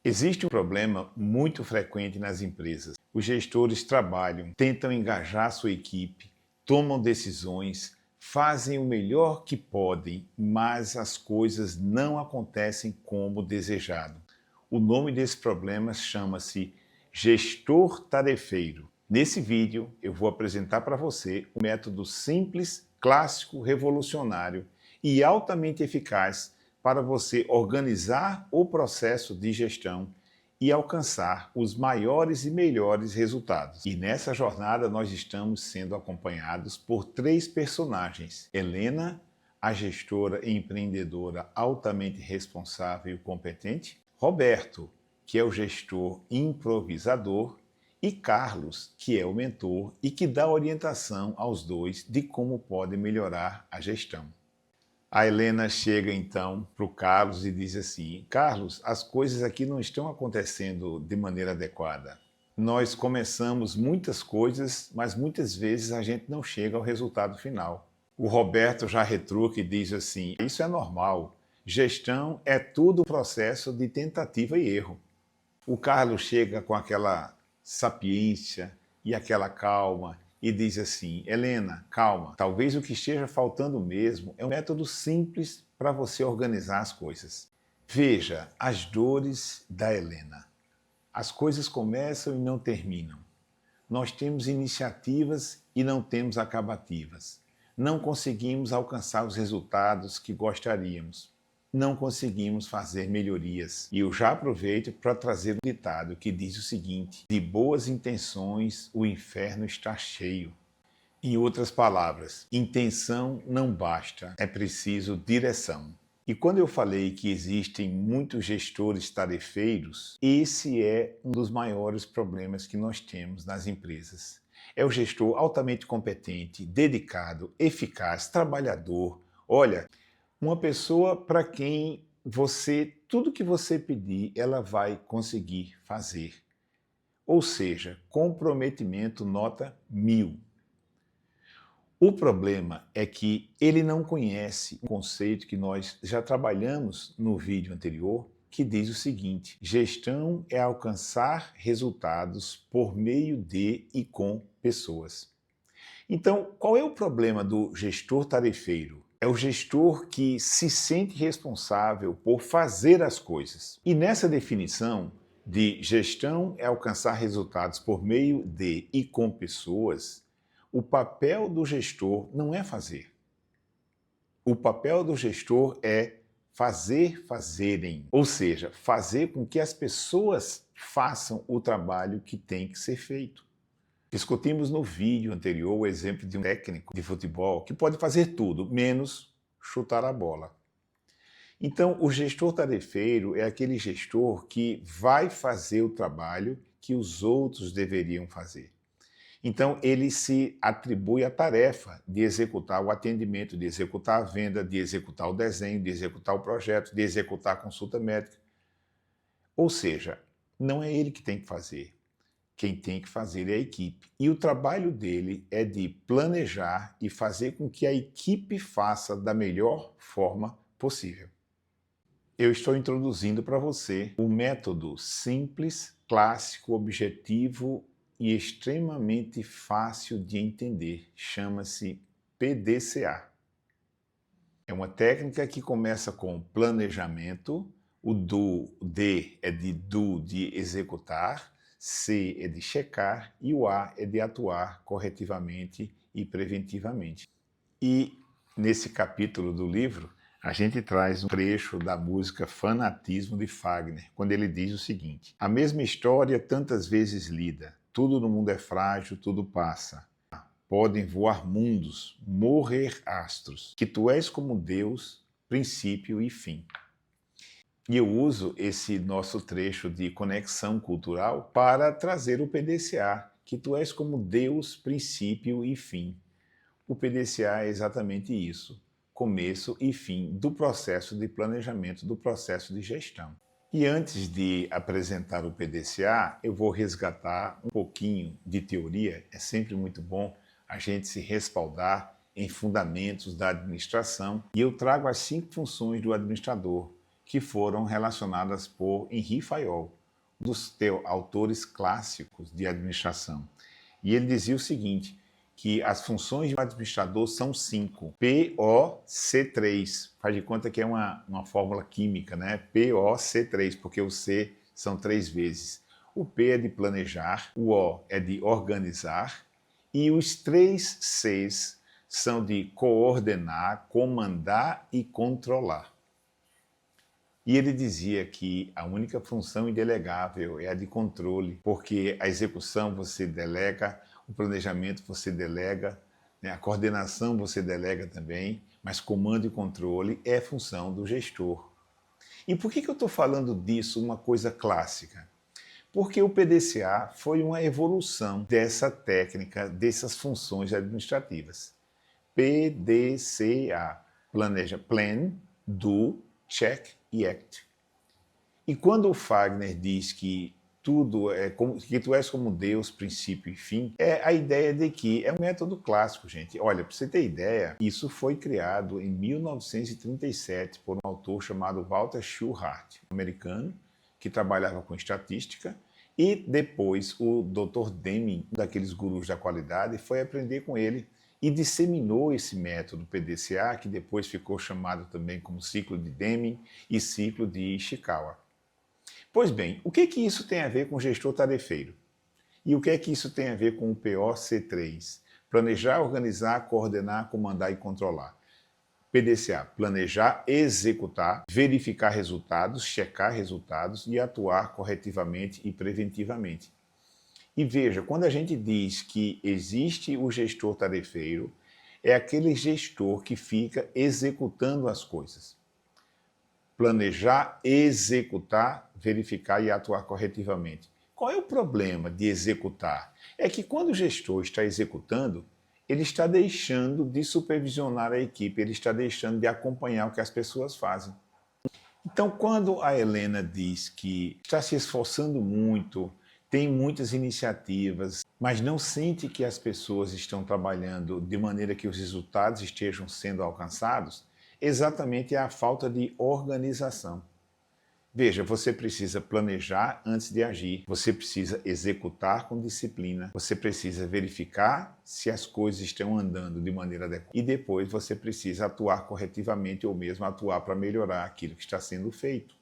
Existe um problema muito frequente nas empresas. Os gestores trabalham, tentam engajar sua equipe, tomam decisões, fazem o melhor que podem, mas as coisas não acontecem como desejado. O nome desse problema chama-se gestor tarefeiro. Nesse vídeo eu vou apresentar para você um método simples, clássico, revolucionário e altamente eficaz para você organizar o processo de gestão e alcançar os maiores e melhores resultados. E nessa jornada nós estamos sendo acompanhados por 3 personagens. Helena, a gestora e empreendedora altamente responsável e competente. Roberto, que é o gestor improvisador. E Carlos, que é o mentor e que dá orientação aos dois de como podem melhorar a gestão. A Helena chega então para o Carlos e diz assim: Carlos, as coisas aqui não estão acontecendo de maneira adequada. Nós começamos muitas coisas, mas muitas vezes a gente não chega ao resultado final. O Roberto já retruca e diz assim: isso é normal. Gestão é tudo processo de tentativa e erro. O Carlos chega com aquela sapiência e aquela calma e diz assim: Helena, calma, talvez o que esteja faltando mesmo é um método simples para você organizar as coisas. Veja as dores da Helena. As coisas começam e não terminam. Nós temos iniciativas e não temos acabativas. Não conseguimos alcançar os resultados que gostaríamos. Não conseguimos fazer melhorias. E eu já aproveito para trazer um ditado que diz o seguinte: de boas intenções o inferno está cheio. Em outras palavras, intenção não basta, é preciso direção. E quando eu falei que existem muitos gestores tarefeiros, esse é um dos maiores problemas que nós temos nas empresas. É o gestor altamente competente, dedicado, eficaz, trabalhador. Olha, uma pessoa para quem tudo que você pedir, ela vai conseguir fazer. Ou seja, comprometimento nota 1000. O problema é que ele não conhece um conceito que nós já trabalhamos no vídeo anterior, que diz o seguinte: gestão é alcançar resultados por meio de e com pessoas. Então, qual é o problema do gestor tarefeiro? É o gestor que se sente responsável por fazer as coisas. E nessa definição de gestão é alcançar resultados por meio de e com pessoas, o papel do gestor não é fazer. O papel do gestor é fazer fazerem, ou seja, fazer com que as pessoas façam o trabalho que tem que ser feito. Discutimos no vídeo anterior o exemplo de um técnico de futebol que pode fazer tudo, menos chutar a bola. Então, o gestor tarefeiro é aquele gestor que vai fazer o trabalho que os outros deveriam fazer. Então, ele se atribui a tarefa de executar o atendimento, de executar a venda, de executar o desenho, de executar o projeto, de executar a consulta médica. Ou seja, não é ele que tem que fazer. Quem tem que fazer é a equipe. E o trabalho dele é de planejar e fazer com que a equipe faça da melhor forma possível. Eu estou introduzindo para você um método simples, clássico, objetivo e extremamente fácil de entender. Chama-se PDCA. É uma técnica que começa com planejamento, o D é de do, de executar, C é de checar e o A é de atuar corretivamente e preventivamente. E nesse capítulo do livro, a gente traz um trecho da música Fanatismo de Fagner, quando ele diz o seguinte: a mesma história tantas vezes lida, tudo no mundo é frágil, tudo passa. Podem voar mundos, morrer astros, que tu és como Deus, princípio e fim. E eu uso esse nosso trecho de conexão cultural para trazer o PDCA, que tu és como Deus, princípio e fim. O PDCA é exatamente isso, começo e fim do processo de planejamento, do processo de gestão. E antes de apresentar o PDCA, eu vou resgatar um pouquinho de teoria. É sempre muito bom a gente se respaldar em fundamentos da administração. E eu trago as 5 funções do administrador, que foram relacionadas por Henri Fayol, um dos autores clássicos de administração. E ele dizia o seguinte, que as funções de um administrador são 5. POC3. Faz de conta que é uma fórmula química, né? POC3, porque o C são 3 vezes. O P é de planejar, o O é de organizar, e os 3 Cs são de coordenar, comandar e controlar. E ele dizia que a única função indelegável é a de controle, porque a execução você delega, o planejamento você delega, né? A coordenação você delega também, mas comando e controle é função do gestor. E por que eu estou falando disso, uma coisa clássica? Porque o PDCA foi uma evolução dessa técnica, dessas funções administrativas. PDCA, planeja, plan, do, check e act. E quando o Fagner diz que tudo é como, que tu és como Deus, princípio e fim, é a ideia de que é um método clássico, gente. Olha, para você ter ideia, isso foi criado em 1937 por um autor chamado Walter Schulhart, americano, que trabalhava com estatística, e depois o Dr. Deming, um daqueles gurus da qualidade, foi aprender com ele e disseminou esse método PDCA, que depois ficou chamado também como ciclo de Deming e ciclo de Ishikawa. Pois bem, o que isso tem a ver com gestor tarefeiro? E o que isso tem a ver com o POC3? Planejar, organizar, coordenar, comandar e controlar. PDCA, planejar, executar, verificar resultados, checar resultados e atuar corretivamente e preventivamente. E veja, quando a gente diz que existe o gestor tarefeiro, é aquele gestor que fica executando as coisas. Planejar, executar, verificar e atuar corretivamente. Qual é o problema de executar? É que quando o gestor está executando, ele está deixando de supervisionar a equipe, ele está deixando de acompanhar o que as pessoas fazem. Então, quando a Helena diz que está se esforçando muito, tem muitas iniciativas, mas não sente que as pessoas estão trabalhando de maneira que os resultados estejam sendo alcançados, exatamente é a falta de organização. Veja, você precisa planejar antes de agir, você precisa executar com disciplina, você precisa verificar se as coisas estão andando de maneira adequada e depois você precisa atuar corretivamente ou mesmo atuar para melhorar aquilo que está sendo feito.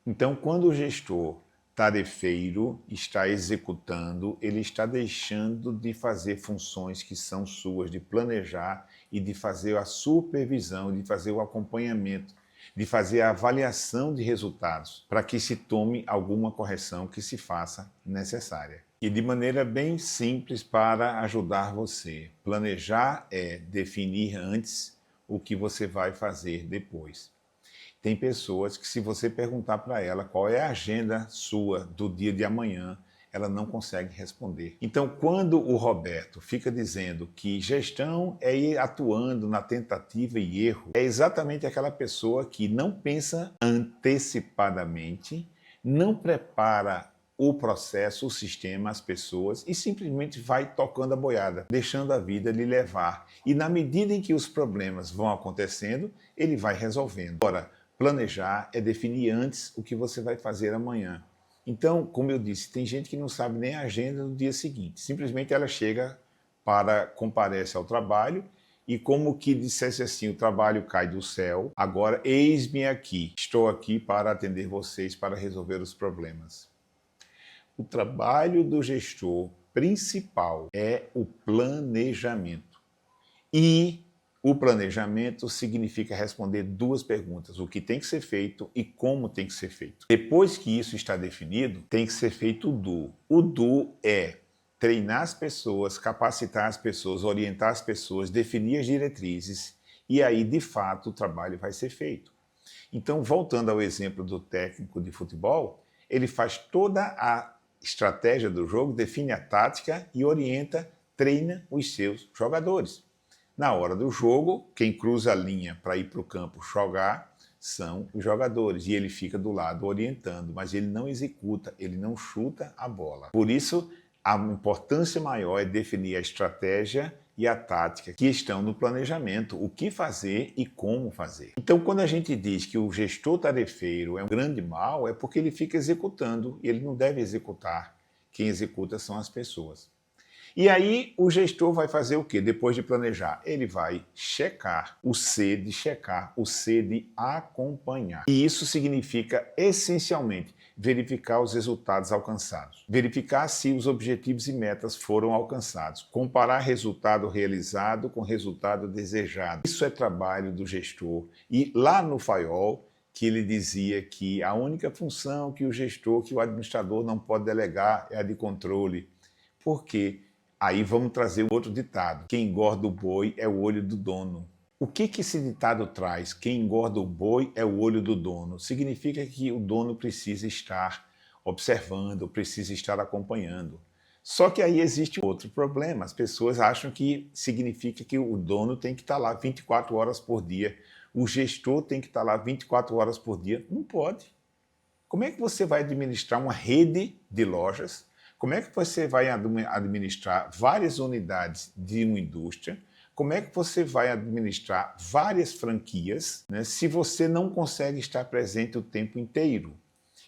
Então, quando o gestor tarefeiro está executando, ele está deixando de fazer funções que são suas, de planejar e de fazer a supervisão, de fazer o acompanhamento, de fazer a avaliação de resultados, para que se tome alguma correção que se faça necessária. E de maneira bem simples para ajudar você. Planejar é definir antes o que você vai fazer depois. Tem pessoas que, se você perguntar para ela qual é a agenda sua do dia de amanhã, ela não consegue responder. Então, quando o Roberto fica dizendo que gestão é ir atuando na tentativa e erro, é exatamente aquela pessoa que não pensa antecipadamente, não prepara o processo, o sistema, as pessoas e simplesmente vai tocando a boiada, deixando a vida lhe levar. E na medida em que os problemas vão acontecendo, ele vai resolvendo. Ora, planejar é definir antes o que você vai fazer amanhã. Então, como eu disse, tem gente que não sabe nem a agenda do dia seguinte. Simplesmente ela chega comparece ao trabalho e como que dissesse assim, o trabalho cai do céu, agora eis-me aqui, estou aqui para atender vocês, para resolver os problemas. O trabalho do gestor principal é o planejamento. E o planejamento significa responder 2 perguntas, o que tem que ser feito e como tem que ser feito. Depois que isso está definido, tem que ser feito o do. O do é treinar as pessoas, capacitar as pessoas, orientar as pessoas, definir as diretrizes e aí, de fato, o trabalho vai ser feito. Então, voltando ao exemplo do técnico de futebol, ele faz toda a estratégia do jogo, define a tática e orienta, treina os seus jogadores. Na hora do jogo, quem cruza a linha para ir para o campo jogar são os jogadores. E ele fica do lado orientando, mas ele não executa, ele não chuta a bola. Por isso, a importância maior é definir a estratégia e a tática que estão no planejamento, o que fazer e como fazer. Então, quando a gente diz que o gestor tarefeiro é um grande mal, é porque ele fica executando e ele não deve executar. Quem executa são as pessoas. E aí o gestor vai fazer o quê? Depois de planejar, ele vai checar, o C de checar, o C de acompanhar. E isso significa essencialmente verificar os resultados alcançados, verificar se os objetivos e metas foram alcançados, comparar resultado realizado com resultado desejado. Isso é trabalho do gestor. E lá no Fayol, que ele dizia que a única função que o gestor, que o administrador não pode delegar é a de controle. Por quê? Aí vamos trazer um outro ditado. Quem engorda o boi é o olho do dono. O que esse ditado traz? Quem engorda o boi é o olho do dono. Significa que o dono precisa estar observando, precisa estar acompanhando. Só que aí existe outro problema. As pessoas acham que significa que o dono tem que estar lá 24 horas por dia. O gestor tem que estar lá 24 horas por dia. Não pode. Como é que você vai administrar uma rede de lojas? Como é que você vai administrar várias unidades de uma indústria? Como é que você vai administrar várias franquias, né, se você não consegue estar presente o tempo inteiro?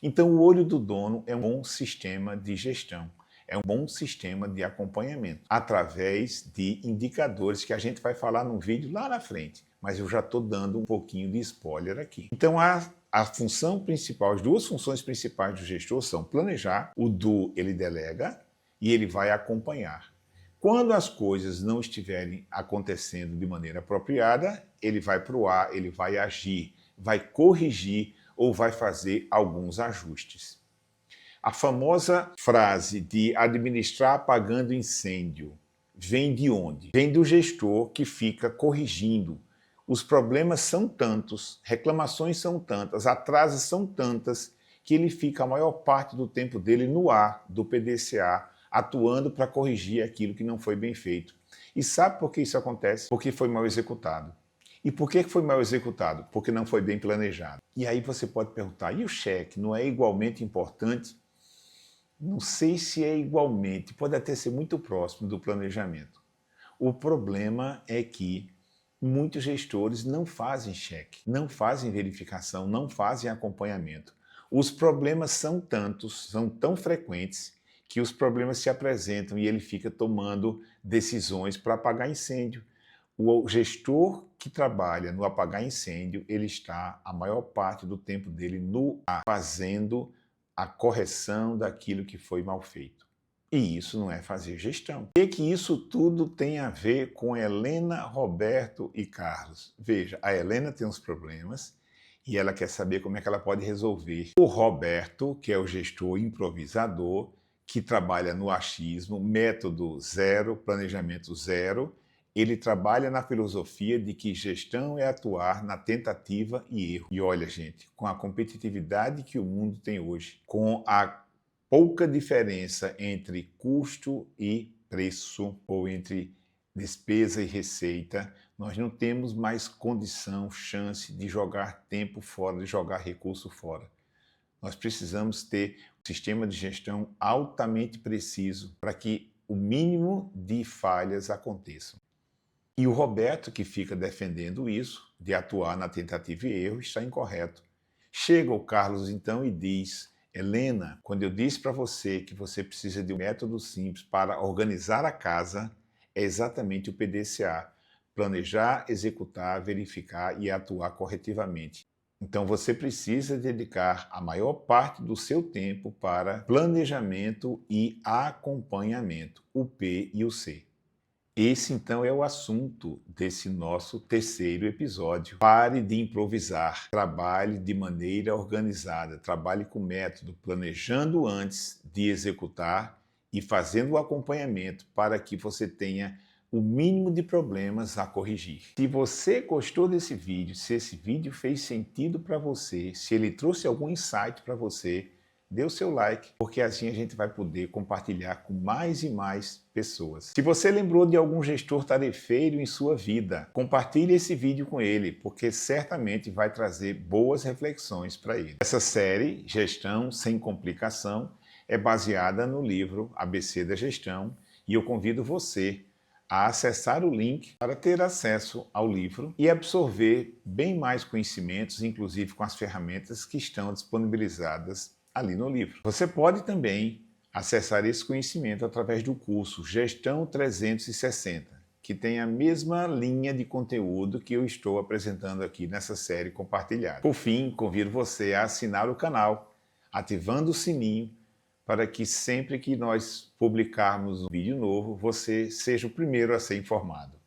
Então, o olho do dono é um bom sistema de gestão, é um bom sistema de acompanhamento, através de indicadores que a gente vai falar num vídeo lá na frente, mas eu já estou dando um pouquinho de spoiler aqui. Então, a função principal, as duas funções principais do gestor são planejar, o do ele delega e ele vai acompanhar. Quando as coisas não estiverem acontecendo de maneira apropriada, ele vai para o A, ele vai agir, vai corrigir ou vai fazer alguns ajustes. A famosa frase de administrar apagando incêndio vem de onde? Vem do gestor que fica corrigindo. Os problemas são tantos, reclamações são tantas, atrasos são tantas, que ele fica a maior parte do tempo dele no A do PDCA, atuando para corrigir aquilo que não foi bem feito. E sabe por que isso acontece? Porque foi mal executado. E por que foi mal executado? Porque não foi bem planejado. E aí você pode perguntar, e o cheque não é igualmente importante? Não sei se é igualmente, pode até ser muito próximo do planejamento. O problema é que muitos gestores não fazem cheque, não fazem verificação, não fazem acompanhamento. Os problemas são tantos, são tão frequentes, que os problemas se apresentam e ele fica tomando decisões para apagar incêndio. O gestor que trabalha no apagar incêndio, ele está a maior parte do tempo dele no A, fazendo a correção daquilo que foi mal feito. E isso não é fazer gestão. O que isso tudo tem a ver com Helena, Roberto e Carlos? Veja, a Helena tem uns problemas e ela quer saber como é que ela pode resolver. O Roberto, que é o gestor improvisador, que trabalha no achismo, método zero, planejamento zero, ele trabalha na filosofia de que gestão é atuar na tentativa e erro. E olha, gente, com a competitividade que o mundo tem hoje, com a pouca diferença entre custo e preço, ou entre despesa e receita, nós não temos mais condição, chance de jogar tempo fora, de jogar recurso fora. Nós precisamos ter um sistema de gestão altamente preciso para que o mínimo de falhas aconteçam. E o Roberto, que fica defendendo isso, de atuar na tentativa e erro, está incorreto. Chega o Carlos, então, e diz: Helena, quando eu disse para você que você precisa de um método simples para organizar a casa, é exatamente o PDCA. Planejar, executar, verificar e atuar corretivamente. Então você precisa dedicar a maior parte do seu tempo para planejamento e acompanhamento, o P e o C. Esse, então, é o assunto desse nosso terceiro episódio. Pare de improvisar, trabalhe de maneira organizada, trabalhe com método, planejando antes de executar e fazendo o acompanhamento para que você tenha o mínimo de problemas a corrigir. Se você gostou desse vídeo, se esse vídeo fez sentido para você, se ele trouxe algum insight para você, dê o seu like, porque assim a gente vai poder compartilhar com mais e mais pessoas. Se você lembrou de algum gestor tarefeiro em sua vida, compartilhe esse vídeo com ele, porque certamente vai trazer boas reflexões para ele. Essa série, Gestão Sem Complicação, é baseada no livro ABC da Gestão e eu convido você a acessar o link para ter acesso ao livro e absorver bem mais conhecimentos, inclusive com as ferramentas que estão disponibilizadas ali no livro. Você pode também acessar esse conhecimento através do curso Gestão 360, que tem a mesma linha de conteúdo que eu estou apresentando aqui nessa série compartilhada. Por fim, convido você a assinar o canal, ativando o sininho, para que sempre que nós publicarmos um vídeo novo, você seja o primeiro a ser informado.